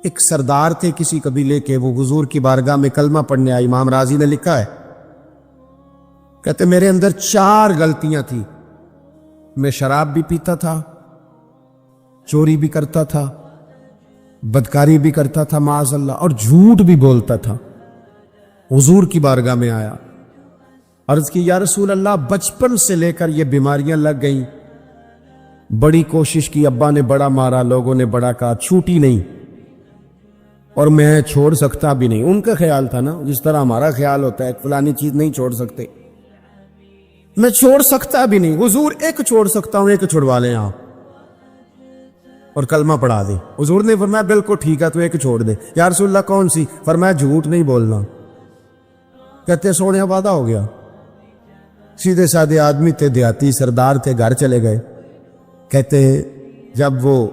ایک سردار تھے کسی قبیلے کے، وہ حضور کی بارگاہ میں کلمہ پڑھنے آئے۔ امام رازی نے لکھا ہے، کہتے میرے اندر 4 غلطیاں تھیں۔ میں شراب بھی پیتا تھا، چوری بھی کرتا تھا، بدکاری بھی کرتا تھا معاذ اللہ، اور جھوٹ بھی بولتا تھا۔ حضور کی بارگاہ میں آیا، عرض کی یا رسول اللہ بچپن سے لے کر یہ بیماریاں لگ گئیں، بڑی کوشش کی، ابا نے بڑا مارا، لوگوں نے بڑا کہا، چھوٹی نہیں، اور میں چھوڑ سکتا بھی نہیں۔ ان کا خیال تھا نا جس طرح ہمارا خیال ہوتا ہے فلانی چیز نہیں چھوڑ سکتے، میں چھوڑ سکتا بھی نہیں۔ حضور ایک چھوڑ سکتا ہوں، ایک چھڑوا لیں آپ اور کلمہ پڑھا دیں۔ حضور نے فرمایا بالکل ٹھیک ہے، تو ایک چھوڑ دے۔ یا رسول اللہ کون سی؟ فرمایا جھوٹ نہیں بولنا۔ کہتے سونے وعدہ ہو گیا۔ سیدھے سادے آدمی تھے، دیہاتی سردار تھے، گھر چلے گئے۔ کہتے جب وہ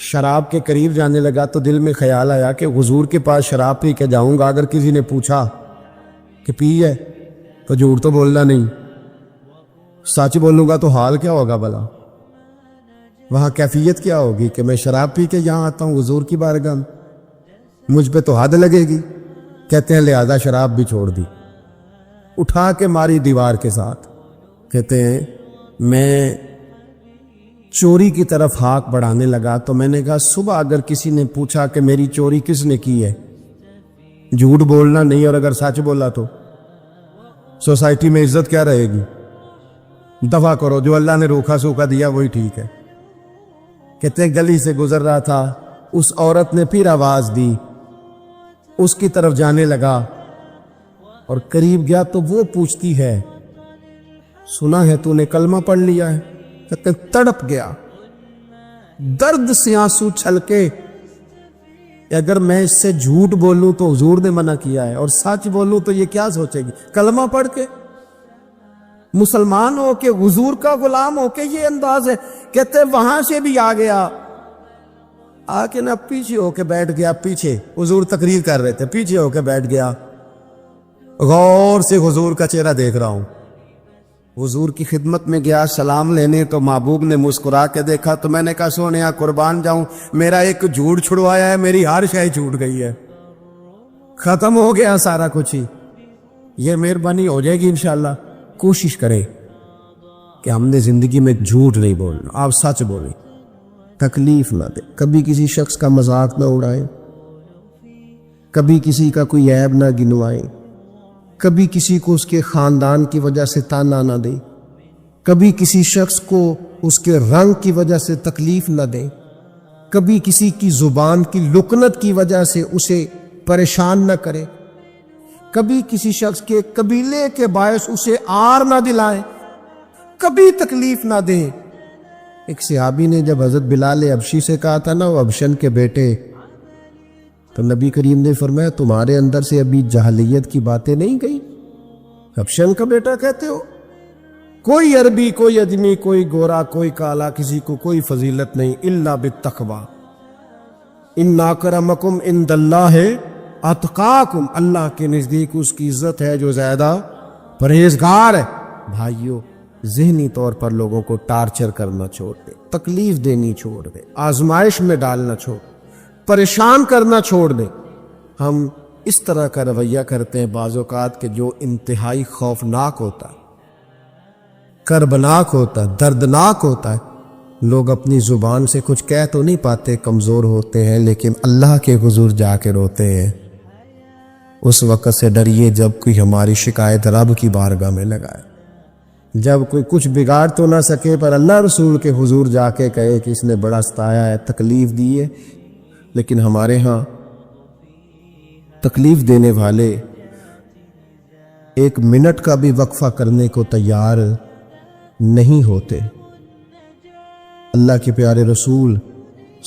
شراب کے قریب جانے لگا تو دل میں خیال آیا کہ حضور کے پاس شراب پی کے جاؤں گا، اگر کسی نے پوچھا کہ پی ہے تو جھوٹ تو بولنا نہیں، سچ بولوں گا تو حال کیا ہوگا بھلا، وہاں کیفیت کیا ہوگی کہ میں شراب پی کے یہاں آتا ہوں حضور کی بارگاہ میں، مجھ پہ تو حد لگے گی۔ کہتے ہیں لہذا شراب بھی چھوڑ دی، اٹھا کے ماری دیوار کے ساتھ۔ کہتے ہیں میں چوری کی طرف ہاتھ بڑھانے لگا تو میں نے کہا صبح اگر کسی نے پوچھا کہ میری چوری کس نے کی ہے، جھوٹ بولنا نہیں، اور اگر سچ بولا تو سوسائٹی میں عزت کیا رہے گی؟ دفع کرو، جو اللہ نے روکھا سوکھا دیا وہی ٹھیک ہے۔ کہتے ہیں گلی سے گزر رہا تھا، اس عورت نے پھر آواز دی، اس کی طرف جانے لگا اور قریب گیا تو وہ پوچھتی ہے سنا ہے تو نے کلمہ پڑھ لیا ہے؟ کہتے تڑپ گیا، درد سے آنسو چھلکے، اگر میں اس سے جھوٹ بولوں تو حضور نے منع کیا ہے، اور سچ بولوں تو یہ کیا سوچے گی؟ کلمہ پڑھ کے مسلمان ہو کے حضور کا غلام ہو کے یہ انداز ہے۔ کہتے وہاں سے بھی آ گیا، آ کے نہ پیچھے ہو کے بیٹھ گیا، پیچھے حضور تقریر کر رہے تھے، پیچھے ہو کے بیٹھ گیا، غور سے حضور کا چہرہ دیکھ رہا ہوں۔ حضور کی خدمت میں گیا سلام لینے تو محبوب نے مسکرا کے دیکھا تو میں نے کہا سونیا قربان جاؤں، میرا ایک جھوٹ چھڑوایا ہے، میری ہر شے چھوٹ گئی ہے، ختم ہو گیا سارا کچھ ہی، یہ مہربانی ہو جائے گی انشاءاللہ۔ کوشش کریں کہ ہم نے زندگی میں جھوٹ نہیں بولنا، آپ سچ بولیں، تکلیف نہ دیں، کبھی کسی شخص کا مذاق نہ اڑائیں، کبھی کسی کا کوئی عیب نہ گنوائیں، کبھی کسی کو اس کے خاندان کی وجہ سے تانا نہ دیں، کبھی کسی شخص کو اس کے رنگ کی وجہ سے تکلیف نہ دیں، کبھی کسی کی زبان کی لکنت کی وجہ سے اسے پریشان نہ کریں، کبھی کسی شخص کے قبیلے کے باعث اسے آر نہ دلائیں، کبھی تکلیف نہ دیں۔ ایک صحابی نے جب حضرت بلال حبشی سے کہا تھا نا وہ حبشن کے بیٹے، تو نبی کریم نے فرمایا تمہارے اندر سے ابھی جاہلیت کی باتیں نہیں گئی، حبشن کا بیٹا کہتے ہو؟ کوئی عربی، کوئی اجمی، کوئی گورا، کوئی کالا، کسی کو کوئی فضیلت نہیں الا بالتقوی، ان اکرمکم عند اللہ اتقاکم، اللہ کے نزدیک اس کی عزت ہے جو زیادہ پرہیزگار ہے۔ بھائیو ذہنی طور پر لوگوں کو ٹارچر کرنا چھوڑ دے، تکلیف دینی چھوڑ دے، آزمائش میں ڈالنا چھوڑ دے، پریشان کرنا چھوڑ دیں۔ ہم اس طرح کا رویہ کرتے ہیں بعض اوقات کہ جو انتہائی خوفناک ہوتا ہے، کربناک ہوتا ہے، دردناک ہوتا ہے۔ لوگ اپنی زبان سے کچھ کہہ تو نہیں پاتے، کمزور ہوتے ہیں، لیکن اللہ کے حضور جا کے روتے ہیں۔ اس وقت سے ڈریے جب کوئی ہماری شکایت رب کی بارگاہ میں لگائے، جب کوئی کچھ بگاڑ تو نہ سکے پر اللہ رسول کے حضور جا کے کہے کہ اس نے بڑا ستایا ہے، تکلیف دی ہے۔ لیکن ہمارے ہاں تکلیف دینے والے ایک منٹ کا بھی وقفہ کرنے کو تیار نہیں ہوتے۔ اللہ کے پیارے رسول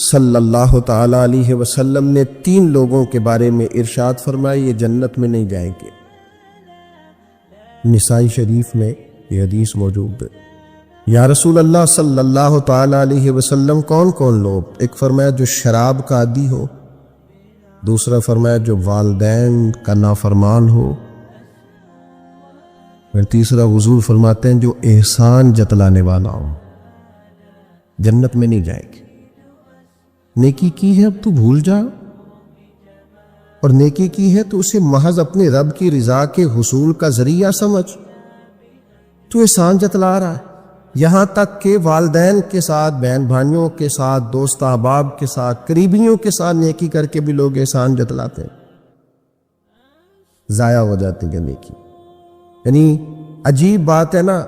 صلی اللہ تعالی علیہ وسلم نے 3 لوگوں کے بارے میں ارشاد فرمایا یہ جنت میں نہیں جائیں گے۔ نسائی شریف میں یہ حدیث موجود ہے۔ یا رسول اللہ صلی اللہ تعالی علیہ وسلم کون کون لوگ؟ ایک فرمایا جو شراب کا عادی ہو، دوسرا فرمایا جو والدین کا نافرمان ہو، پھر تیسرا حضور فرماتے ہیں جو احسان جتلانے والا ہو۔ جنت میں نہیں جائیں گے۔ نیکی کی ہے اب تو بھول جا، اور نیکی کی ہے تو اسے محض اپنے رب کی رضا کے حصول کا ذریعہ سمجھ. تو احسان جتلا رہا ہے، یہاں تک کہ والدین کے ساتھ، بہن بھائیوں کے ساتھ، دوست احباب کے ساتھ، قریبیوں کے ساتھ نیکی کر کے بھی لوگ احسان جتلاتے ہیں، ضائع ہو جاتی ہے نیکی. یعنی عجیب بات ہے نا.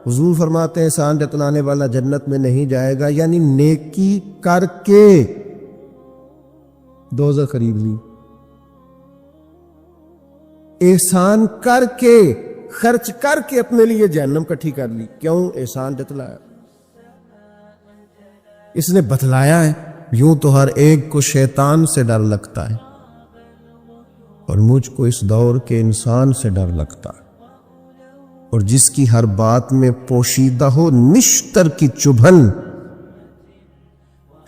حضور فرماتے ہیں احسان جتلانے والا جنت میں نہیں جائے گا، یعنی نیکی کر کے دوزخ خرید لی، احسان کر کے، خرچ کر کے اپنے لیے جہنم کٹھی کر لی. کیوں؟ احسان جتلایا. اس نے بتلایا ہے. یوں تو ہر ایک کو شیطان سے ڈر لگتا ہے، اور مجھ کو اس دور کے انسان سے ڈر لگتا ہے، اور جس کی ہر بات میں پوشیدہ ہو نشتر کی چبھن.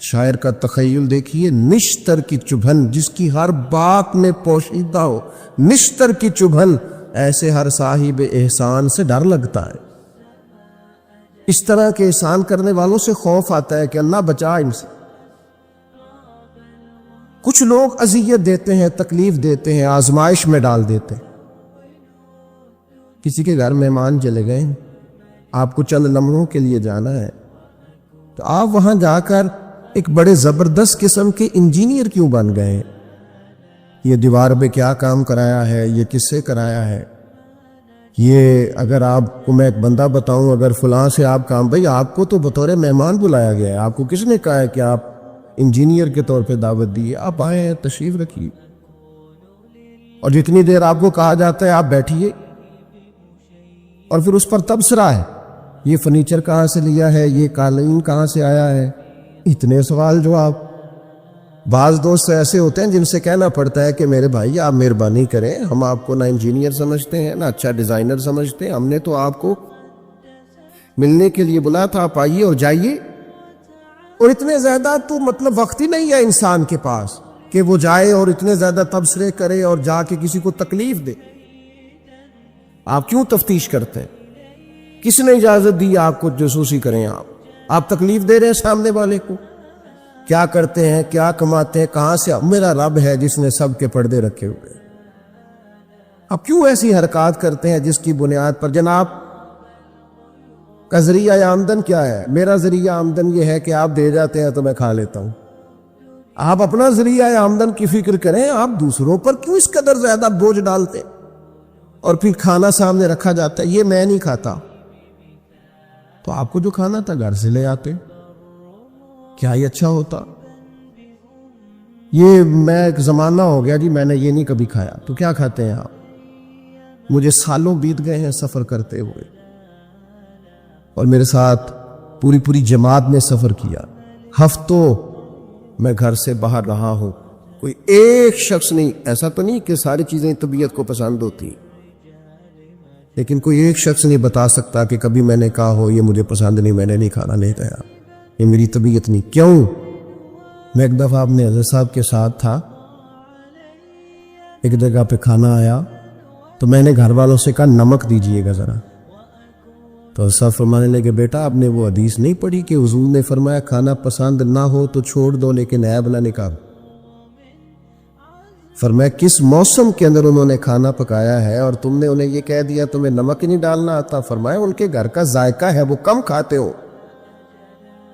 شاعر کا تخیل دیکھیے، نشتر کی چبھن، جس کی ہر بات میں پوشیدہ ہو نشتر کی چبھن، ایسے ہر صاحب احسان سے ڈر لگتا ہے. اس طرح کے احسان کرنے والوں سے خوف آتا ہے کہ اللہ بچا ان سے. کچھ لوگ اذیت دیتے ہیں، تکلیف دیتے ہیں، آزمائش میں ڈال دیتے ہیں. کسی کے گھر مہمان چلے گئے، آپ کو چند لمحوں کے لیے جانا ہے، تو آپ وہاں جا کر ایک بڑے زبردست قسم کے انجینئر کیوں بن گئے؟ یہ دیوار پہ کیا کام کرایا ہے، یہ کس سے کرایا ہے، یہ اگر آپ کو میں ایک بندہ بتاؤں، اگر فلاں سے آپ کام، بھئی آپ کو تو بطور مہمان بلایا گیا ہے، آپ کو کس نے کہا ہے کہ آپ انجینئر کے طور پہ دعوت دی ہے؟ آپ آئے، تشریف رکھیے، اور جتنی دیر آپ کو کہا جاتا ہے آپ بیٹھیے، اور پھر اس پر تبصرہ ہے، یہ فرنیچر کہاں سے لیا ہے، یہ قالین کہاں سے آیا ہے، اتنے سوال جواب. بعض دوست ایسے ہوتے ہیں جن سے کہنا پڑتا ہے کہ میرے بھائی آپ مہربانی کریں، ہم آپ کو نہ انجینئر سمجھتے ہیں نہ اچھا ڈیزائنر سمجھتے ہیں، ہم نے تو آپ کو ملنے کے لیے بلایا تھا، آپ آئیے اور جائیے. اور اتنے زیادہ تو مطلب وقت ہی نہیں ہے انسان کے پاس کہ وہ جائے اور اتنے زیادہ تبصرے کرے اور جا کے کسی کو تکلیف دے. آپ کیوں تفتیش کرتے ہیں؟ کس نے اجازت دی آپ کو جاسوسی کریں؟ آپ تکلیف دے رہے ہیں سامنے والے کو. کیا کرتے ہیں، کیا کماتے ہیں، کہاں سے؟ میرا رب ہے جس نے سب کے پردے رکھے ہوئے. آپ کیوں ایسی حرکات کرتے ہیں جس کی بنیاد پر جناب کا ذریعہ آمدن کیا ہے؟ میرا ذریعہ آمدن یہ ہے کہ آپ دے جاتے ہیں تو میں کھا لیتا ہوں. آپ اپنا ذریعہ آمدن کی فکر کریں، آپ دوسروں پر کیوں اس قدر زیادہ بوجھ ڈالتے ہیں؟ اور پھر کھانا سامنے رکھا جاتا ہے، یہ میں نہیں کھاتا، تو آپ کو جو کھانا تھا گھر سے لے آتے، کیا یہ اچھا ہوتا؟ یہ میں ایک زمانہ ہو گیا جی میں نے یہ نہیں کبھی کھایا، تو کیا کھاتے ہیں آپ؟ مجھے سالوں بیت گئے ہیں سفر کرتے ہوئے، اور میرے ساتھ پوری جماعت نے سفر کیا، ہفتوں میں گھر سے باہر رہا ہوں، کوئی ایک شخص نہیں، ایسا تو نہیں کہ ساری چیزیں طبیعت کو پسند ہوتی، لیکن کوئی ایک شخص نہیں بتا سکتا کہ کبھی میں نے کہا ہو یہ مجھے پسند نہیں، میں نے نہیں کھانا، نہیں کھایا، یہ میری طبیعت نہیں. کیوں؟ میں ایک دفعہ اپنے حضرت صاحب کے ساتھ تھا، ایک جگہ پہ کھانا آیا تو میں نے گھر والوں سے کہا نمک دیجئے گا ذرا. تو صاحب فرمانے لگے بیٹا آپ نے وہ حدیث نہیں پڑھی کہ حضور نے فرمایا کھانا پسند نہ ہو تو چھوڑ دو لیکن عیب نہ نکال. فرمایا کس موسم کے اندر انہوں نے کھانا پکایا ہے اور تم نے انہیں یہ کہہ دیا تمہیں نمک ہی نہیں ڈالنا آتا؟ فرمایا ان کے گھر کا ذائقہ ہے، وہ کم کھاتے ہو،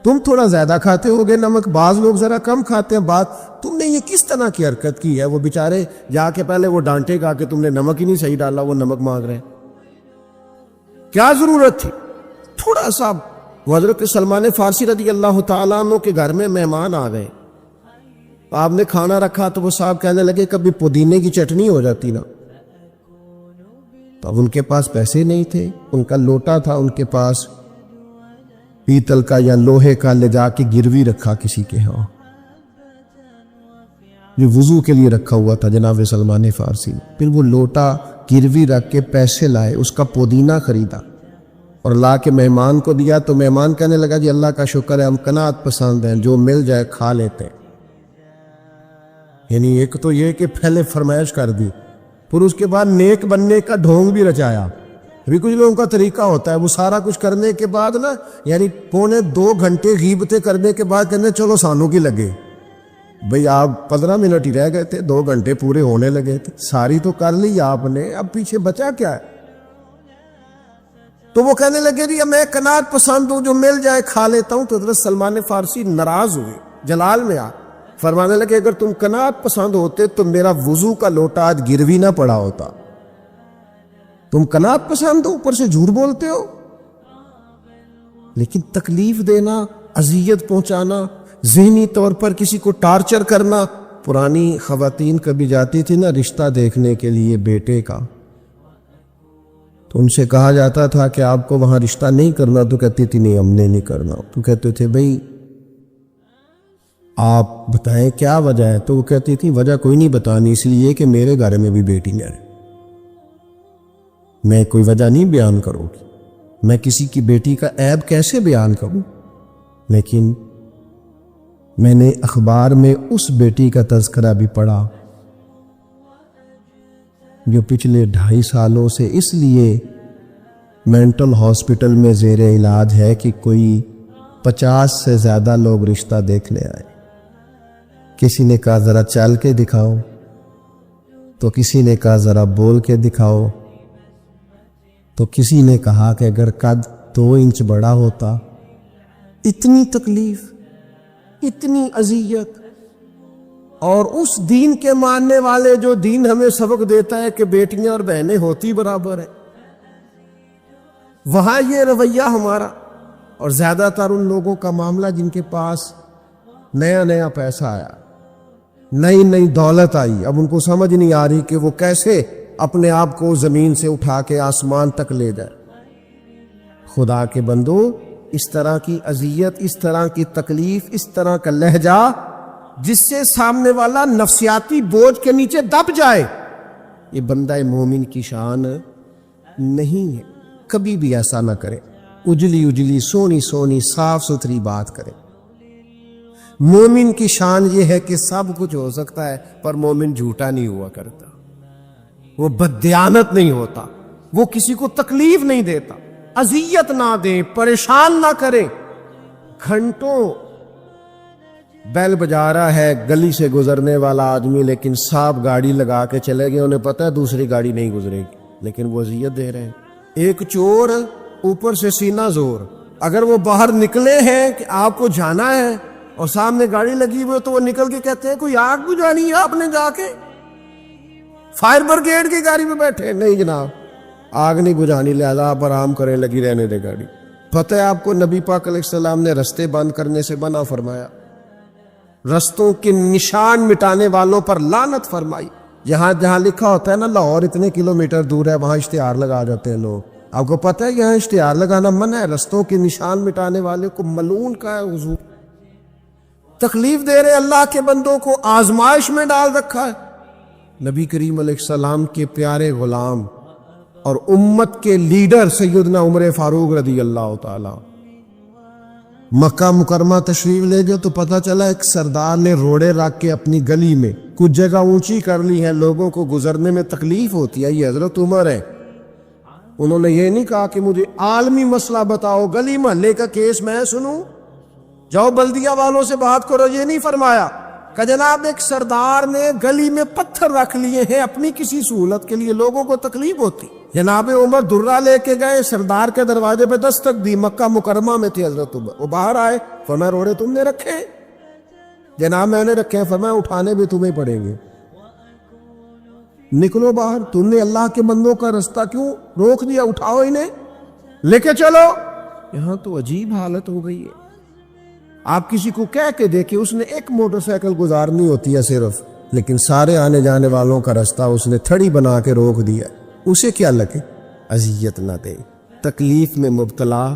تم تھوڑا زیادہ کھاتے ہو گے نمک، بعض لوگ ذرا کم کھاتے ہیں. تم نے یہ کس طرح کی حرکت کی ہے؟ وہ بیچارے جا کے پہلے وہ ڈانٹے گا کہ تم نے نمک ہی نہیں صحیح ڈالا، وہ نمک مانگ رہے ہیں. کیا ضرورت تھی؟ تھوڑا سا. حضرت سلمان فارسی رضی اللہ تعالیٰ عنہ کے گھر میں مہمان آ گئے، آپ نے کھانا رکھا تو وہ صاحب کہنے لگے کبھی پودینے کی چٹنی ہو جاتی نا. تو اب ان کے پاس پیسے نہیں تھے، ان کا لوٹا تھا ان کے پاس پیتل کا یا لوہے کا، لے جا کے گروی رکھا کسی کے ہاں، جو وضو کے لیے رکھا ہوا تھا جناب سلمان فارسی. پھر وہ لوٹا گروی رکھ کے پیسے لائے، اس کا پودینہ خریدا اور لا کے مہمان کو دیا. تو مہمان کہنے لگا جی اللہ کا شکر ہے ہم قناعت پسند ہیں، جو مل جائے کھا لیتے ہیں. یعنی ایک تو یہ کہ پہلے فرمائش کر دی، پھر اس کے بعد نیک بننے کا ڈھونگ بھی رچایا. ابھی کچھ لوگوں کا طریقہ ہوتا ہے وہ سارا کچھ کرنے کے بعد نا، یعنی 1.25 گھنٹے غیبتیں کرنے کے بعد کہنے چلو سانوں کی لگے. بھئی آپ 15 منٹ ہی رہ گئے تھے، 2 گھنٹے پورے ہونے لگے تھے، ساری تو کر لی آپ نے، اب پیچھے بچا کیا ہے؟ تو وہ کہنے لگے جی میں قناعت پسند ہوں، جو مل جائے کھا لیتا ہوں۔ تو حضرت سلمان فارسی ناراض ہوئے، جلال میں آ فرمانے لگے اگر تم قناعت پسند ہوتے تو میرا وضو کا لوٹا آج گروی نہ پڑا ہوتا۔ تم قناعت پسند ہو، اوپر سے جھوٹ بولتے ہو۔ لیکن تکلیف دینا، اذیت پہنچانا، ذہنی طور پر کسی کو ٹارچر کرنا، پرانی خواتین کبھی جاتی تھی نا رشتہ دیکھنے کے لیے بیٹے کا، تو ان سے کہا جاتا تھا کہ آپ کو وہاں رشتہ نہیں کرنا، تو کہتی تھی نہیں ہم نے نہیں کرنا۔ تو کہتے تھے بھئی آپ بتائیں کیا وجہ ہے؟ تو وہ کہتی تھی وجہ کوئی نہیں بتانی، اس لیے کہ میرے گھر میں بھی بیٹی ہے، میں کوئی وجہ نہیں بیان کروں گی، میں کسی کی بیٹی کا عیب کیسے بیان کروں؟ لیکن میں نے اخبار میں اس بیٹی کا تذکرہ بھی پڑھا جو پچھلے 2.5 سالوں سے اس لیے مینٹل ہاسپٹل میں زیر علاج ہے کہ کوئی 50 سے زیادہ لوگ رشتہ دیکھنے آئے۔ کسی نے کہا ذرا چل کے دکھاؤ، تو کسی نے کہا ذرا بول کے دکھاؤ، تو کسی نے کہا کہ اگر قد 2 انچ بڑا ہوتا۔ اتنی تکلیف، اتنی اذیت، اور اس دین کے ماننے والے جو دین ہمیں سبق دیتا ہے کہ بیٹیاں اور بہنیں ہوتی برابر ہیں، وہاں یہ رویہ ہمارا۔ اور زیادہ تر ان لوگوں کا معاملہ جن کے پاس نیا نیا پیسہ آیا، نئی نئی دولت آئی، اب ان کو سمجھ نہیں آ رہی کہ وہ کیسے اپنے آپ کو زمین سے اٹھا کے آسمان تک لے جائے۔ خدا کے بندو، اس طرح کی اذیت، اس طرح کی تکلیف، اس طرح کا لہجہ جس سے سامنے والا نفسیاتی بوجھ کے نیچے دب جائے، یہ بندہ مومن کی شان نہیں ہے۔ کبھی بھی ایسا نہ کرے، اجلی اجلی سونی سونی صاف ستھری بات کرے۔ مومن کی شان یہ ہے کہ سب کچھ ہو سکتا ہے، پر مومن جھوٹا نہیں ہوا کرتا، وہ بددیانت نہیں ہوتا، وہ کسی کو تکلیف نہیں دیتا، اذیت نہ دے، پریشان نہ کرے۔ گھنٹوں بیل بجا رہا ہے گلی سے گزرنے والا آدمی، لیکن صاحب گاڑی لگا کے چلے گئے، انہیں پتہ ہے دوسری گاڑی نہیں گزرے گی، لیکن وہ اذیت دے رہے ہیں۔ ایک چور، اوپر سے سینہ زور، اگر وہ باہر نکلے ہیں کہ آپ کو جانا ہے اور سامنے گاڑی لگی ہوئی تو وہ نکل کے کہتے ہیں کوئی آگ بجھانی ہے آپ نے، جا کے فائر بریگیڈ کی گاڑی میں بیٹھے۔ نہیں جناب، آگ نہیں بجھانی، لہذا آپ آرام کریں، لگی رہنے دے گاڑی۔ پتہ ہے آپ کو نبی پاک علیہ السلام نے رستے بند کرنے سے منع فرمایا، رستوں کے نشان مٹانے والوں پر لعنت فرمائی۔ جہاں جہاں لکھا ہوتا ہے نا لاہور اتنے کلومیٹر دور ہے، وہاں اشتہار لگا جاتے ہیں لوگ۔ آپ کو پتہ ہے یہاں اشتہار لگانا منع ہے، رستوں کے نشان مٹانے والے کو ملعون کا ہے حضور۔ تکلیف دے رہے اللہ کے بندوں کو، آزمائش میں ڈال رکھا ہے۔ نبی کریم علیہ السلام کے پیارے غلام اور امت کے لیڈر سیدنا عمر فاروق رضی اللہ تعالی مکہ مکرمہ تشریف لے گئے تو پتہ چلا ایک سردار نے روڑے رکھ کے اپنی گلی میں کچھ جگہ اونچی کر لی ہے، لوگوں کو گزرنے میں تکلیف ہوتی ہے، یہ حضرت عمر ہے۔ انہوں نے یہ نہیں کہا کہ مجھے عالمی مسئلہ بتاؤ، گلی محلے کا کیس میں سنوں، جاؤ بلدیہ والوں سے بات کرو، یہ نہیں فرمایا کہ جناب ایک سردار نے گلی میں پتھر رکھ لیے ہیں اپنی کسی سہولت کے لیے، لوگوں کو تکلیف ہوتی۔ جناب عمر درہ لے کے گئے، سردار کے دروازے پہ دستک دی، مکہ مکرمہ میں تھے حضرت عمر، وہ باہر آئے، فرمایا روڑے تم نے رکھے؟ جناب میں نے رکھے ہیں۔ فرمایا اٹھانے بھی تمہیں پڑیں گے، نکلو باہر، تم نے اللہ کے بندوں کا رستہ کیوں روک دیا، اٹھاؤ انہیں لے کے چلو۔ یہاں تو عجیب حالت ہو گئی ہے، آپ کسی کو کہہ کے دیکھیں، اس نے ایک موٹر سائیکل گزارنی ہوتی ہے صرف، لیکن سارے آنے جانے والوں کا رستہ اس نے تھڑی بنا کے روک دیا، اسے کیا لگے؟ اذیت نہ دے، تکلیف میں مبتلا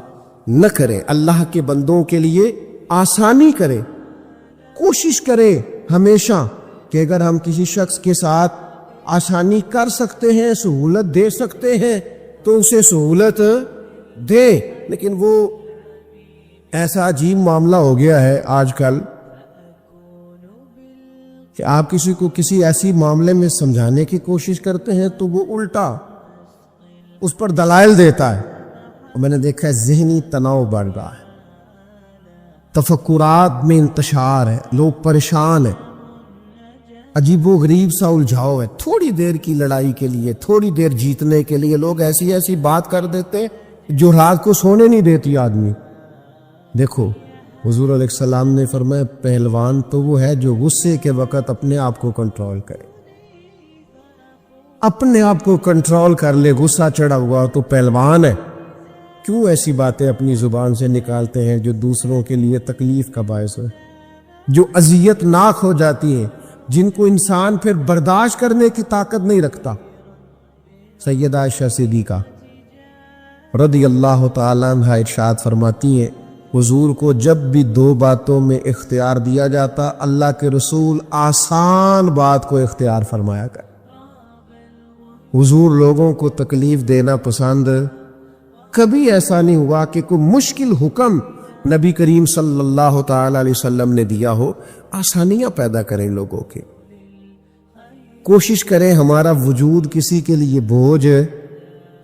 نہ کرے، اللہ کے بندوں کے لیے آسانی کرے، کوشش کرے ہمیشہ کہ اگر ہم کسی شخص کے ساتھ آسانی کر سکتے ہیں، سہولت دے سکتے ہیں تو اسے سہولت دے۔ لیکن وہ ایسا عجیب معاملہ ہو گیا ہے آج کل کہ آپ کسی کو کسی ایسی معاملے میں سمجھانے کی کوشش کرتے ہیں تو وہ الٹا اس پر دلائل دیتا ہے، اور میں نے دیکھا ہے ذہنی تناؤ بڑھ رہا ہے، تفکرات میں انتشار ہے، لوگ پریشان ہیں۔ عجیب و غریب سا الجھاؤ ہے، تھوڑی دیر کی لڑائی کے لیے، تھوڑی دیر جیتنے کے لیے لوگ ایسی ایسی بات کر دیتے جو رات کو سونے نہیں دیتی آدمی۔ دیکھو حضور علیہ السلام نے فرمایا پہلوان تو وہ ہے جو غصے کے وقت اپنے آپ کو کنٹرول کرے، اپنے آپ کو کنٹرول کر لے، غصہ چڑھا ہوا تو پہلوان ہے۔ کیوں ایسی باتیں اپنی زبان سے نکالتے ہیں جو دوسروں کے لیے تکلیف کا باعث ہے، جو اذیت ناک ہو جاتی ہیں، جن کو انسان پھر برداشت کرنے کی طاقت نہیں رکھتا۔ سیدہ عائشہ صدیقہ رضی اللہ تعالیٰ عنہا ارشاد فرماتی ہیں حضور کو جب بھی دو باتوں میں اختیار دیا جاتا، اللہ کے رسول آسان بات کو اختیار فرمایا کر۔ حضور لوگوں کو تکلیف دینا پسند، کبھی ایسا نہیں ہوا کہ کوئی مشکل حکم نبی کریم صلی اللہ تعالی علیہ وسلم نے دیا ہو۔ آسانیاں پیدا کریں لوگوں کے، کوشش کریں ہمارا وجود کسی کے لیے بوجھ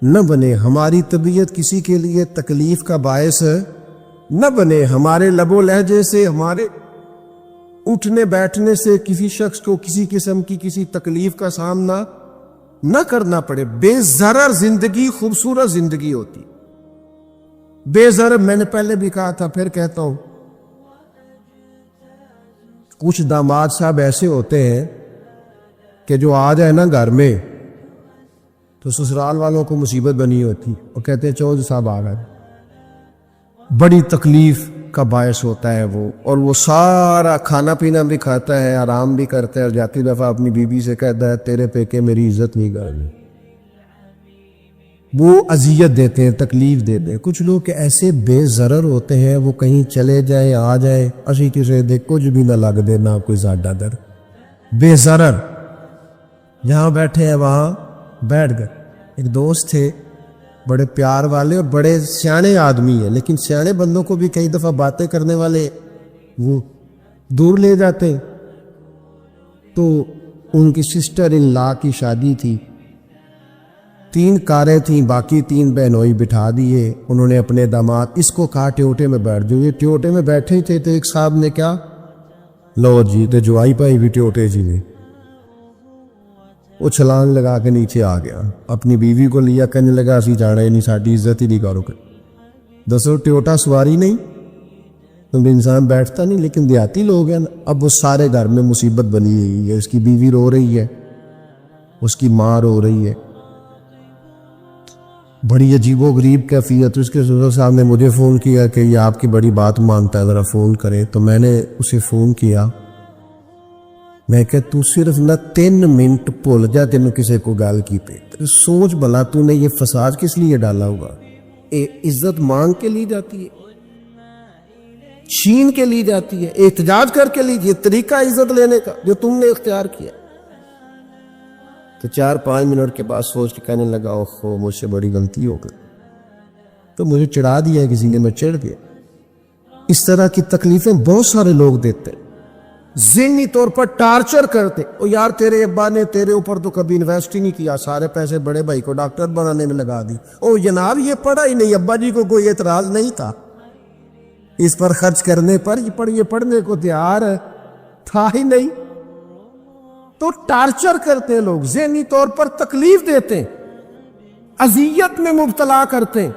نہ بنے، ہماری طبیعت کسی کے لیے تکلیف کا باعث نہ بنے، ہمارے لب و لہجے سے، ہمارے اٹھنے بیٹھنے سے کسی شخص کو کسی قسم کی کسی تکلیف کا سامنا نہ کرنا پڑے۔ بے ضرر زندگی خوبصورت زندگی ہوتی، بے ضرر۔ میں نے پہلے بھی کہا تھا پھر کہتا ہوں، کچھ داماد صاحب ایسے ہوتے ہیں کہ جو آ جائے نا گھر میں تو سسرال والوں کو مصیبت بنی ہوتی، اور کہتے ہیں چودھری صاحب آ گئے، بڑی تکلیف کا باعث ہوتا ہے وہ، اور وہ سارا کھانا پینا بھی کھاتا ہے، آرام بھی کرتا ہے، اور جاتی دفعہ اپنی بیوی سے کہتا ہے تیرے پیکے میری عزت نہیں کر رہے، وہ اذیت دیتے ہیں، تکلیف دیتے ہیں۔ کچھ لوگ ایسے بے ضرر ہوتے ہیں، وہ کہیں چلے جائیں آ جائیں، اسی کسی دے کچھ بھی نہ لگ دے، نہ کوئی زیادہ در، بے ضرر، جہاں بیٹھے ہیں وہاں بیٹھ گئے۔ ایک دوست تھے بڑے پیار والے اور بڑے سیانے آدمی ہیں، لیکن سیانے بندوں کو بھی کئی دفعہ باتیں کرنے والے وہ دور لے جاتے۔ تو ان کی سسٹر ان لا کی شادی تھی، 3 کاریں تھیں، باقی 3 بہنوئی بٹھا دیے انہوں نے اپنے داماد۔ اس کو کہا ٹیوٹے میں بیٹھ جو، یہ ٹیوٹے میں بیٹھے ہی تھے تو ایک صاحب نے کیا، لو جی تے جوائی پائی بھی ٹیوٹے جی نے، وہ چھلانگ لگا کے نیچے آ گیا، اپنی بیوی کو لیا، کہنے لگا اسی جانا ہی نہیں، ساڈی عزت ہی نہیں کرو گے۔ دسو ٹیوٹا سواری نہیں تو انسان بیٹھتا نہیں، لیکن دیہاتی لوگ ہیں نا۔ اب وہ سارے گھر میں مصیبت بنی ہوئی ہے، اس کی بیوی رو رہی ہے، اس کی ماں رو رہی ہے، بڑی عجیب و غریب کیفیت۔ اس کے سسر صاحب نے مجھے فون کیا کہ یہ آپ کی بڑی بات مانتا ہے، ذرا فون کرے، تو میں نے اسے فون کیا، میں کہ تو صرف نہ 3 منٹ بھول جا، تینوں کسی کو گال کی پہ سوچ بھلا تو نے یہ فساد کس لیے ڈالا ہوگا؟ عزت مانگ کے لی جاتی ہے، چھین کے لی جاتی ہے، احتجاج کر کے لیجیے، طریقہ عزت لینے کا جو تم نے اختیار کیا۔ تو 4-5 منٹ کے بعد سوچ کے کہنے لگا اوہ مجھ سے بڑی غلطی ہو گئی، تو مجھے چڑھا دیا کسی نے، میں چڑھ گیا۔ اس طرح کی تکلیفیں بہت سارے لوگ دیتے ہیں، ذہنی طور پر ٹارچر کرتے۔ او یار تیرے ابا نے تیرے اوپر تو کبھی انویسٹ ہی نہیں کیا، سارے پیسے بڑے بھائی کو ڈاکٹر بنانے میں لگا دی۔ او جناب یہ پڑھا ہی نہیں، ابا جی کو کوئی اعتراض نہیں تھا اس پر خرچ کرنے پر، یہ پڑھنے کو تیار تھا ہی نہیں۔ تو ٹارچر کرتے ہیں لوگ، ذہنی طور پر تکلیف دیتے ہیں، اذیت میں مبتلا کرتے ہیں۔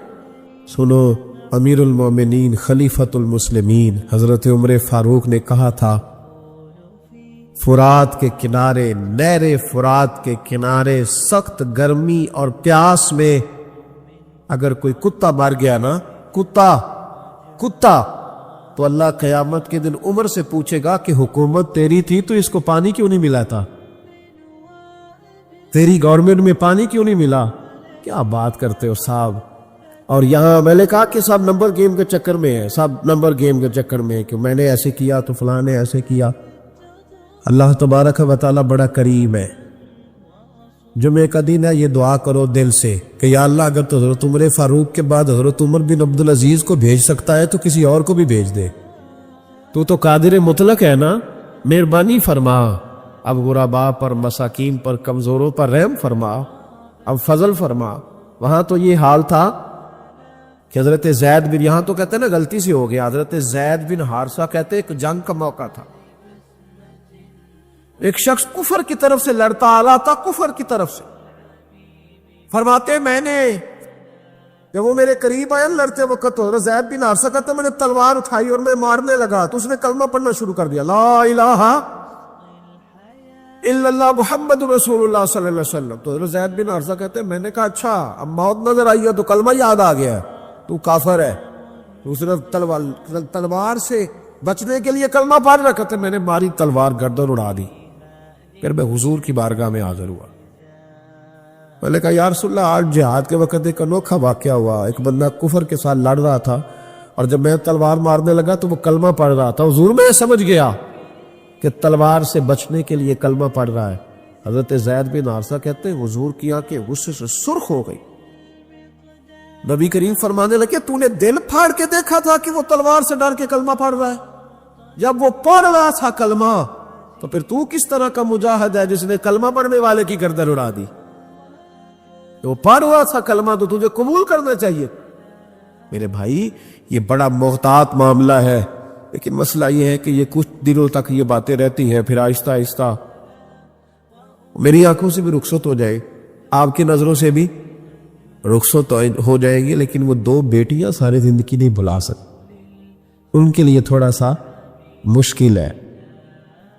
سنو، امیر المومنین خلیفۃ المسلمین حضرت عمر فاروق نے کہا تھا، فرات کے کنارے، نہر فرات کے کنارے سخت گرمی اور پیاس میں اگر کوئی کتا مر گیا نا، کتا تو اللہ قیامت کے دن عمر سے پوچھے گا کہ حکومت تیری تھی تو اس کو پانی کیوں نہیں ملا تھا، تیری گورنمنٹ میں پانی کیوں نہیں ملا؟ کیا بات کرتے ہو صاحب۔ اور یہاں میں نے کہا کہ سب نمبر گیم کے چکر میں ہے، سب نمبر گیم کے چکر میں ہے کہ میں نے ایسے کیا تو فلاں نے ایسے کیا۔ اللہ تبارک و تعالیٰ بڑا کریم ہے۔ جمعہ کا دن ہے، یہ دعا کرو دل سے کہ یا اللہ اگر تو حضرت عمر فاروق کے بعد حضرت عمر بن عبدالعزیز کو بھیج سکتا ہے تو کسی اور کو بھی بھیج دے، تو قادر مطلق ہے نا، مہربانی فرما، اب غرباء پر، مساکین پر، کمزوروں پر رحم فرما، اب فضل فرما۔ وہاں تو یہ حال تھا کہ حضرت زید بن، یہاں تو کہتے ہیں نا غلطی سے ہو گیا، حضرت زید بن حارثہ کہتے ایک جنگ کا موقع تھا، ایک شخص کفر کی طرف سے لڑتا آ تھا، کفر کی طرف سے. فرماتے میں نے جب وہ میرے قریب آیا لڑتے وقت تو حضرت زید بن حارثہ کہتا میں نے تلوار اٹھائی اور میں مارنے لگا تو اس نے کلمہ پڑھنا شروع کر دیا، لا الہ الا اللہ محمد رسول اللہ صلی اللہ علیہ وسلم. تو حضرت زید بن حارثہ کہتے ہیں میں نے کہا اچھا اب موت نظر آئی ہے تو کلمہ یاد آ گیا ہے، تو کافر ہے. تو اس نے تلوار سے بچنے کے لیے کلمہ پڑھ رہا. کہتے میں نے ماری تلوار گردن اڑا دی. پھر میں حضور کی بارگاہ میں حاضر ہوا. میں نے کہا یا رسول اللہ آج جہاد کے وقت ایک انوکھا واقعہ ہوا. ایک بندہ کفر کے ساتھ لڑ رہا تھا اور جب میں تلوار مارنے لگا تو وہ کلمہ پڑھ رہا تھا. حضور میں سمجھ گیا کہ تلوار سے بچنے کے لیے کلمہ پڑھ رہا ہے. حضرت زید بن حارثہ کہتے ہیں حضور کی آنکھیں غصے سے سرخ ہو گئی. نبی کریم فرمانے لگے تو نے دل پھاڑ کے دیکھا تھا کہ وہ تلوار سے ڈر کے کلمہ پڑھ رہا ہے؟ جب وہ پڑھ رہا تھا کلمہ تو پھر تو کس طرح کا مجاہد ہے جس نے کلمہ پڑھنے والے کی گردن اڑا دی؟ وہ پڑھ رہا تھا کلمہ تو تجھے قبول کرنا چاہیے. میرے بھائی یہ بڑا محتاط معاملہ ہے، لیکن مسئلہ یہ ہے کہ یہ کچھ دنوں تک یہ باتیں رہتی ہیں، پھر آہستہ آہستہ میری آنکھوں سے بھی رخصت ہو جائے، آپ کی نظروں سے بھی رخصت ہو جائے گی، لیکن وہ دو بیٹیاں ساری زندگی نہیں بھلا سکتی. ان کے لیے تھوڑا سا مشکل ہے.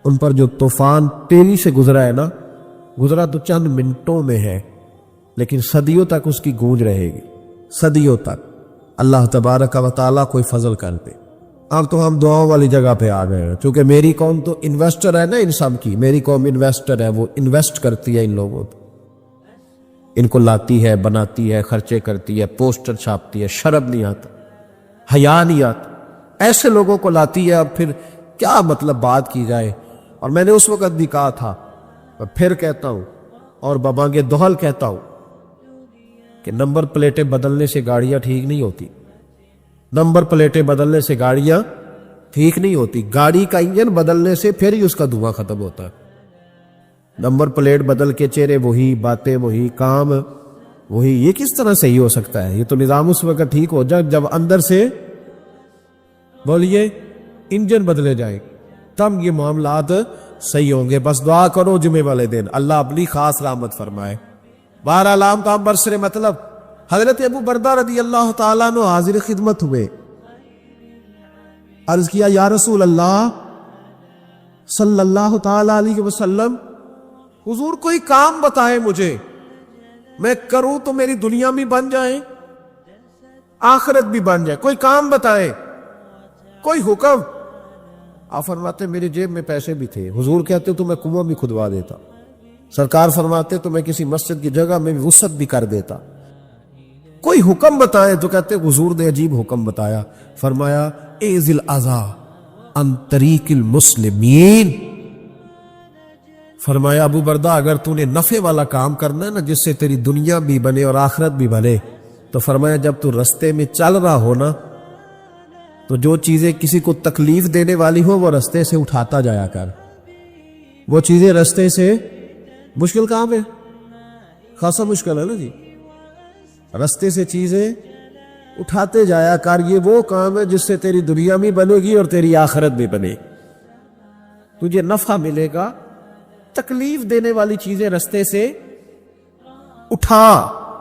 ان پر جو طوفان تیزی سے گزرا ہے نا، گزرا تو چند منٹوں میں ہے لیکن صدیوں تک اس کی گونج رہے گی، صدیوں تک. اللہ تبارک و تعالیٰ کوئی فضل کر دے. اب تو ہم دعاؤں والی جگہ پہ آ گئے ہیں، چونکہ میری قوم تو انویسٹر ہے نا ان سب کی. میری قوم انویسٹر ہے، وہ انویسٹ کرتی ہے ان لوگوں کو، ان کو لاتی ہے، بناتی ہے، خرچے کرتی ہے، پوسٹر چھاپتی ہے. شرم نہیں آتا، حیا نہیں آتا، ایسے لوگوں کو لاتی ہے. اب پھر کیا مطلب بات کی جائے. اور میں نے اس وقت بھی کہا تھا اور پھر کہتا ہوں اور ببانگے دوہل کہتا ہوں کہ نمبر پلیٹیں بدلنے سے گاڑیاں ٹھیک نہیں ہوتی. نمبر پلیٹیں بدلنے سے گاڑیاں ٹھیک نہیں ہوتی. گاڑی کا انجن بدلنے سے پھر ہی اس کا دھواں ختم ہوتا ہے. نمبر پلیٹ بدل کے چہرے وہی، باتیں وہی، کام وہی، یہ کس طرح صحیح ہو سکتا ہے؟ یہ تو نظام اس وقت ٹھیک ہو جائے جب اندر سے بولیے انجن بدلے جائیں، تب یہ معاملات صحیح ہوں گے. بس دعا کرو جمعے والے دن اللہ اپنی خاص رحمت فرمائے. بہرحال عام کام برسر مطلب حضرت ابو بردہ رضی اللہ تعالیٰ عنہ حاضر خدمت ہوئے. عرض کیا یا رسول اللہ صلی اللہ تعالیٰ علیہ وسلم، حضور کوئی کام بتائے مجھے، میں کروں تو میری دنیا بھی بن جائے آخرت بھی بن جائے. کوئی کام بتائے، کوئی حکم. آپ فرماتے میری جیب میں پیسے بھی تھے. حضور کہتے تو میں کنواں بھی کھدوا دیتا. سرکار فرماتے تو میں کسی مسجد کی جگہ میں وسعت بھی کر دیتا. کوئی حکم بتائے تو کہتے حضور نے عجیب حکم بتایا. فرمایا ایذل اذا عن طریق المسلمین. فرمایا ابو بردہ اگر تو نے نفع والا کام کرنا ہے نا جس سے تیری دنیا بھی بنے اور آخرت بھی بنے، تو فرمایا جب تو رستے میں چل رہا ہو نا تو جو چیزیں کسی کو تکلیف دینے والی ہو وہ رستے سے اٹھاتا جایا کر. وہ چیزیں رستے سے مشکل کام ہے، خاصا مشکل ہے نا جی. رستے سے چیزیں اٹھاتے جایا کر. یہ وہ کام ہے جس سے تیری دنیا بھی بنے گی اور تیری آخرت بھی بنے. تجھے نفع ملے گا. تکلیف دینے والی چیزیں رستے سے اٹھا.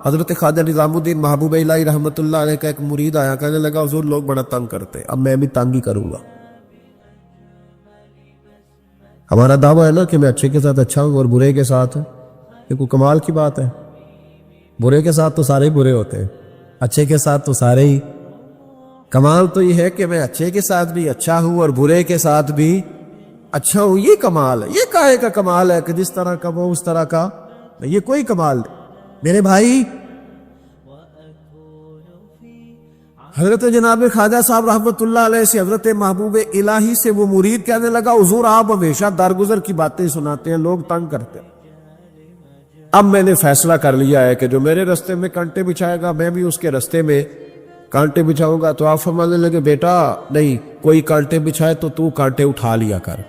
حضرت خواجہ نظام الدین محبوب الہی رحمت اللہ علیہ کا ایک مرید آیا، کہنے لگا حضور لوگ بڑا تنگ کرتے، اب میں بھی تنگ ہی کروں گا. ہمارا دعویٰ ہے نا کہ میں اچھے کے ساتھ اچھا ہوں اور برے کے ساتھ، یہ کوئی کمال کی بات ہے. برے کے ساتھ تو سارے ہی برے ہوتے ہیں، اچھے کے ساتھ تو سارے ہی. کمال تو یہ ہے کہ میں اچھے کے ساتھ بھی اچھا ہوں اور برے کے ساتھ بھی اچھا ہوں. یہ کمال ہے. یہ کاہے کا کمال ہے کہ جس طرح کا وہ اس طرح کا؟ یہ کوئی کمال نہیں. میرے بھائی حضرت جناب خواجہ صاحب رحمت اللہ علیہ سے حضرت محبوب الہی سے وہ مرید کہنے لگا حضور آپ ہمیشہ درگزر کی باتیں سناتے ہیں، لوگ تنگ کرتے ہیں. اب میں نے فیصلہ کر لیا ہے کہ جو میرے رستے میں کانٹے بچھائے گا میں بھی اس کے رستے میں کانٹے بچھاؤں گا. تو آپ فرمانے لگے بیٹا نہیں، کوئی کانٹے بچھائے تو کانٹے اٹھا لیا کر.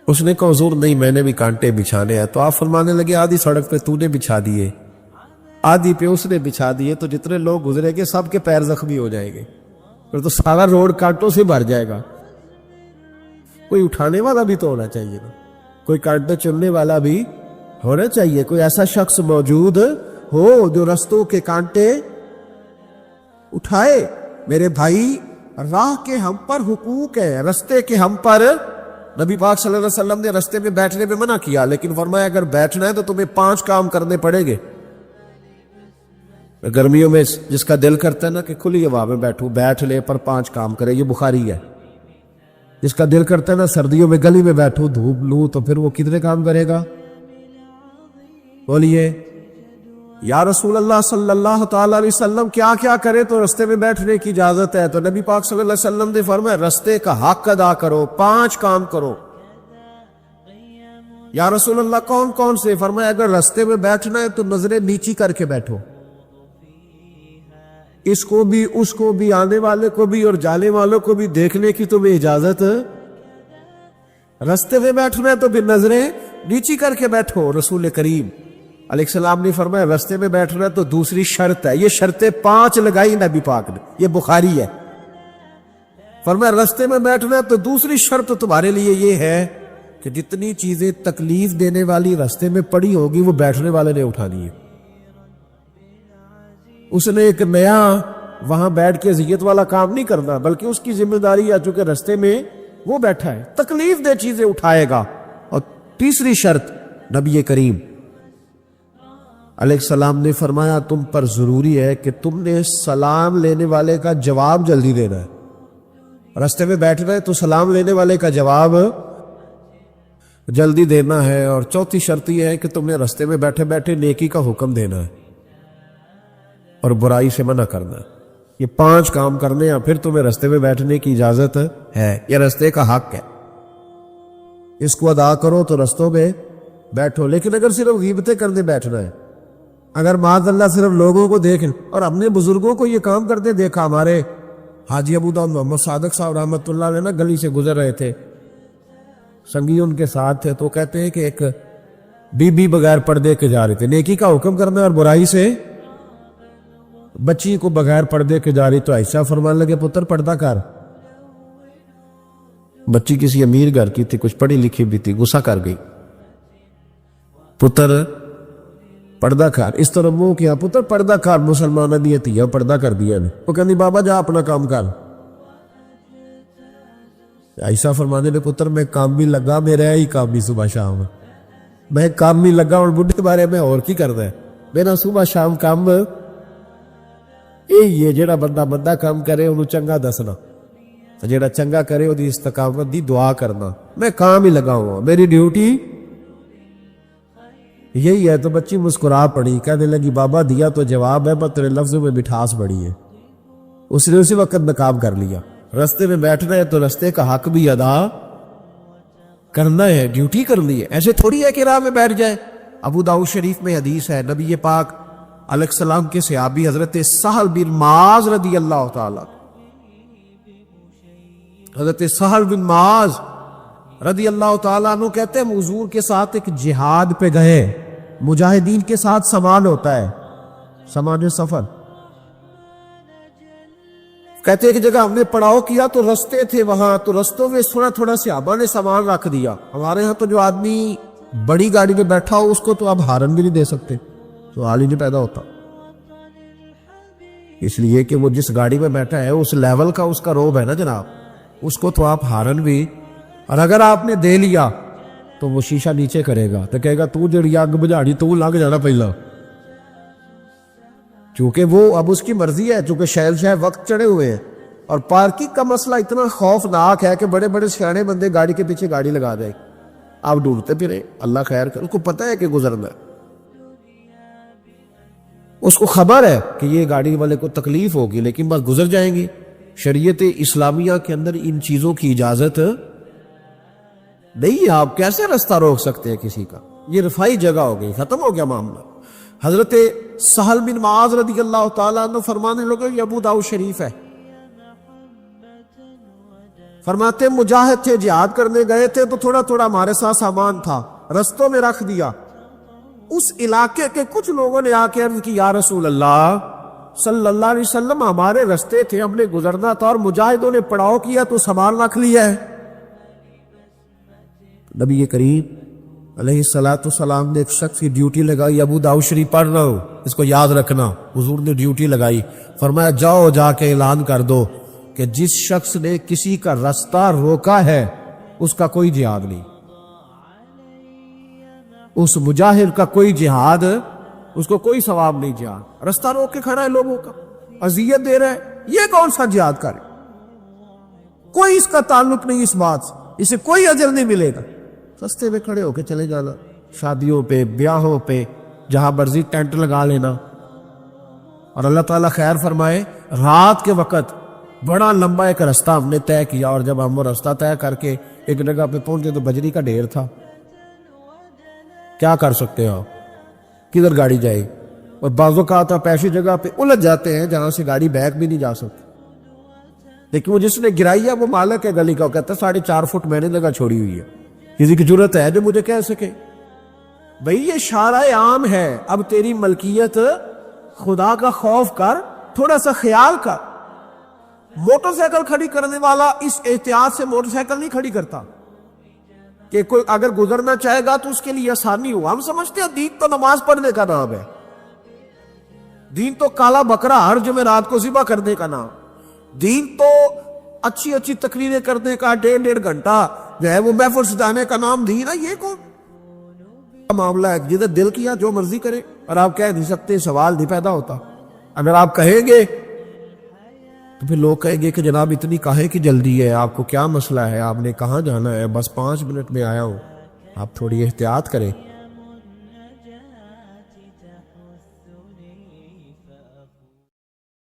اس نے کہا حضور نہیں میں نے بھی کانٹے بچھانے ہیں. تو آپ فرمانے لگے آدھی سڑک پہ تو نے بچھا دیے، آدھی پہ اس نے بچھا دیے، تو جتنے لوگ گزرے گے سب کے پیر زخمی ہو جائیں گے، پھر تو سارا روڈ کانٹوں سے بھر جائے گا. کوئی اٹھانے والا بھی تو ہونا چاہیے نا, کوئی کانٹے چننے والا بھی ہونا چاہیے, کوئی ایسا شخص موجود ہو جو رستوں کے کانٹے اٹھائے. میرے بھائی, راہ کے ہم پر حقوق ہے, رستے کے ہم پر. نبی پاک صلی اللہ علیہ وسلم نے رستے میں بیٹھنے پہ منع کیا, لیکن فرمایا اگر بیٹھنا ہے تو تمہیں 5 کام کرنے پڑیں گے. گرمیوں میں جس کا دل کرتا ہے نا کہ کھلی ہوا میں بیٹھوں, بیٹھ لے, پر 5 کام کرے, یہ بخاری ہے. جس کا دل کرتا ہے نا سردیوں میں گلی میں بیٹھوں, دھوپ لوں, تو پھر وہ کتنے کام کرے گا؟ بولیے یا رسول اللہ صلی اللہ تعالی علیہ وسلم کیا کیا کرے تو رستے میں بیٹھنے کی اجازت ہے؟ تو نبی پاک صلی اللہ علیہ وسلم نے فرمایا رستے کا حق ادا کرو, 5 کام کرو. یا رسول اللہ کون کون سے؟ فرمایا اگر رستے میں بیٹھنا ہے تو نظریں نیچی کر کے بیٹھو, اس کو بھی اس کو بھی, آنے والے کو بھی اور جانے والوں کو بھی دیکھنے کی تمہیں اجازت. رستے میں بیٹھنا ہے تو پھر نظریں نیچی کر کے بیٹھو. رسول کریم علیہ السلام نے فرمایا رستے میں بیٹھنا ہے تو دوسری شرط ہے. یہ شرطیں 5 لگائی نبی پاک نے, یہ بخاری ہے. فرمایا رستے میں بیٹھنا ہے تو دوسری شرط تمہارے لیے یہ ہے کہ جتنی چیزیں تکلیف دینے والی رستے میں پڑی ہوگی وہ بیٹھنے والے نے اٹھانی ہے. اس نے ایک نیا وہاں بیٹھ کے اذیت والا کام نہیں کرنا, بلکہ اس کی ذمہ داری ہے چونکہ رستے میں وہ بیٹھا ہے, تکلیف دہ چیزیں اٹھائے گا. اور تیسری شرط نبی کریم علیہ السلام نے فرمایا تم پر ضروری ہے کہ تم نے سلام لینے والے کا جواب جلدی دینا ہے. رستے میں بیٹھ رہے تو سلام لینے والے کا جواب جلدی دینا ہے. اور چوتھی شرط یہ ہے کہ تم نے رستے میں بیٹھے بیٹھے نیکی کا حکم دینا ہے اور برائی سے منع کرنا ہے. یہ 5 کام کرنے ہیں, پھر تمہیں رستے میں بیٹھنے کی اجازت ہے. یہ رستے کا حق ہے, اس کو ادا کرو تو رستوں میں بیٹھو. لیکن اگر صرف غیبتیں کرنے بیٹھنا ہے, اگر معاذ اللہ صرف لوگوں کو دیکھ, اور اپنے بزرگوں کو یہ کام کرتے دیکھا, ہمارے حاجی ابو داؤد محمد صادق صاحب رحمۃ اللہ علیہ نا گلی سے گزر رہے تھے, سنگی ان کے ساتھ تھے, تو کہتے ہیں کہ ایک بی بی بغیر پردے کے جا رہے تھے, نیکی کا حکم کرنا اور برائی سے, بچی کو بغیر پردے کے جا رہی, تو ایسا فرمان لگے پتر پردہ کر. بچی کسی امیر گھر کی تھی, کچھ پڑھی لکھی بھی تھی, غصہ کر گئی, پتر پردہ کر. اس طرح منہ کیا, پتر پردہ کر, مسلمانہ دیے تھی پردہ کر دیا نے. وہ کہنی بابا جا اپنا کام کر. ایسا فرمانے نے پتر میں کام بھی لگا, میرا ہی کام بھی صبح شام, میں کام بھی لگا, اور بڈھے کے بارے میں اور کی کردا ہے, میرا صبح شام کام یہ جڑا بندہ کام کرے انہوں چنگا دسنا, جڑا چنگا کرے وہ استقامت دی دعا کرنا. میں کام ہی لگا ہوا, میری ڈیوٹی یہی ہے. تو بچی مسکرا پڑی, کہنے لگی بابا دیا تو جواب ہے, پر تیرے لفظوں میں مٹھاس بڑی ہے. اس نے اسی وقت نقاب کر لیا. رستے میں بیٹھنا ہے تو رستے کا حق بھی ادا کرنا ہے, ڈیوٹی کرنی ہے. ایسے تھوڑی ہے کہ راہ میں بیٹھ جائے. ابو داؤد شریف میں حدیث ہے, نبی پاک علیہ السلام کے صحابی حضرت سہل بن معاذ رضی اللہ تعالی, حضرت سہل بن معاذ رضی اللہ تعالیٰ عنہ کہتے ہیں حضور کے ساتھ ایک جہاد پہ گئے. مجاہدین کے ساتھ سامان ہوتا ہے, سامان سفر. کہتے ہیں کہ جگہ ہم نے پڑاؤ کیا تو رستے تھے وہاں, تو رستوں میں تھوڑا صحابہ نے سامان رکھ دیا. ہمارے ہاں تو جو آدمی بڑی گاڑی میں بیٹھا ہو اس کو تو آپ ہارن بھی نہیں دے سکتے, سوال ہی نہیں پیدا ہوتا, اس لیے کہ وہ جس گاڑی میں بیٹھا ہے اس لیول کا اس کا روب ہے نا جناب, اس کو تو آپ ہارن بھی, اور اگر آپ نے دے لیا تو وہ شیشہ نیچے کرے گا, تو کہے گا تو جڑی آگ بجھاڑی تو لنگ جانا پہلا. چونکہ وہ اب اس کی مرضی ہے, چونکہ شہنشاہ وقت چڑھے ہوئے ہیں. اور پارکنگ کا مسئلہ اتنا خوفناک ہے کہ بڑے بڑے سیانے بندے گاڑی کے پیچھے گاڑی لگا دیں, آپ ڈھونڈتے پھریں, اللہ خیر کر. اس کو پتہ ہے کہ گزرنا ہے, اس کو خبر ہے کہ یہ گاڑی والے کو تکلیف ہوگی, لیکن بس گزر جائیں گی. شریعت اسلامیہ کے اندر ان چیزوں کی اجازت نہیں. آپ کیسے رستہ روک سکتے ہیں کسی کا؟ یہ رفائی جگہ ہو گئی, ختم ہو گیا معاملہ. حضرت سہل بن معاذ رضی اللہ تعالیٰ عنہ فرمانے لگے, یہ ابو داؤد شریف ہے, فرماتے مجاہد تھے, جہاد کرنے گئے تھے, تو تھوڑا تھوڑا ہمارے ساتھ سامان تھا, رستوں میں رکھ دیا. اس علاقے کے کچھ لوگوں نے آ کے عرض کی, یا رسول اللہ صلی اللہ علیہ وسلم ہمارے رستے تھے, ہم نے گزرنا تھا, اور مجاہدوں نے پڑاؤ کیا تو سامان رکھ لیا ہے. نبی کریم علیہ الصلوۃ والسلام نے ایک شخص کی ڈیوٹی لگائی، ابو داؤد شریف پڑھ رہا ہو، اس کو یاد رکھنا، حضور نے ڈیوٹی لگائی، فرمایا جاؤ جا کے اعلان کر دو کہ جس شخص نے کسی کا رستہ روکا ہے اس کا کوئی جہاد نہیں، اس مجاہد کا کوئی جہاد، اس کو کوئی ثواب نہیں جہاد، رستہ روک کے کھڑا ہے لوگوں کا، اذیت دے رہا ہے، یہ کون سا جہاد کرے؟ کوئی اس کا تعلق نہیں اس بات سے، اسے کوئی اجر نہیں ملے گا، رستے پہ کھڑے ہو کے چلے جانا، شادیوں پہ، بیاہوں پہ، جہاں مرضی ٹینٹ لگا لینا۔ اور اللہ تعالیٰ خیر فرمائے، رات کے وقت بڑا لمبا ایک رستہ ہم نے طے کیا، اور جب ہم وہ رستہ طے کر کے ایک جگہ پہ پہنچے تو بجری کا ڈھیر تھا، کیا کر سکتے ہو، کدھر گاڑی جائے؟ اور بعض اوقات آپ ایسی جگہ پہ الجھ جاتے ہیں جہاں سے گاڑی بیک بھی نہیں جا سکتی، لیکن وہ جس نے گرائی ہے وہ مالک ہے گلی کا، وہ کہتا ہے 4.5 فٹ میں نے جگہ چھوڑی ہوئی ہے، کسی کی ضرورت ہے جو مجھے کہہ سکے؟ بھئی یہ شارع عام ہے، اب تیری ملکیت، خدا کا خوف کر، تھوڑا سا خیال کر۔ موٹر سائیکل کھڑی کرنے والا اس احتیاط سے موٹر سائیکل نہیں کھڑی کرتا کہ کوئی اگر گزرنا چاہے گا تو اس کے لیے آسانی ہو۔ ہم سمجھتے ہیں دین تو نماز پڑھنے کا نام ہے، دین تو کالا بکرا ہر جمعرات کو ذبح کرنے کا نام، دین تو اچھی اچھی تقریریں کرنے کا 1.5 گھنٹہ جو ہے وہ محفل سجانے کا نام دین ہے؟ یہ کون معاملہ ہے؟ جدھر دل کیا جو مرضی کرے، اور آپ کہہ نہیں سکتے، سوال نہیں پیدا ہوتا۔ اگر آپ کہیں گے تو پھر لوگ کہیں گے کہ جناب اتنی کاہے کی جلدی ہے، آپ کو کیا مسئلہ ہے، آپ نے کہاں جانا ہے، بس 5 منٹ میں آیا ہوں۔ آپ تھوڑی احتیاط کریں۔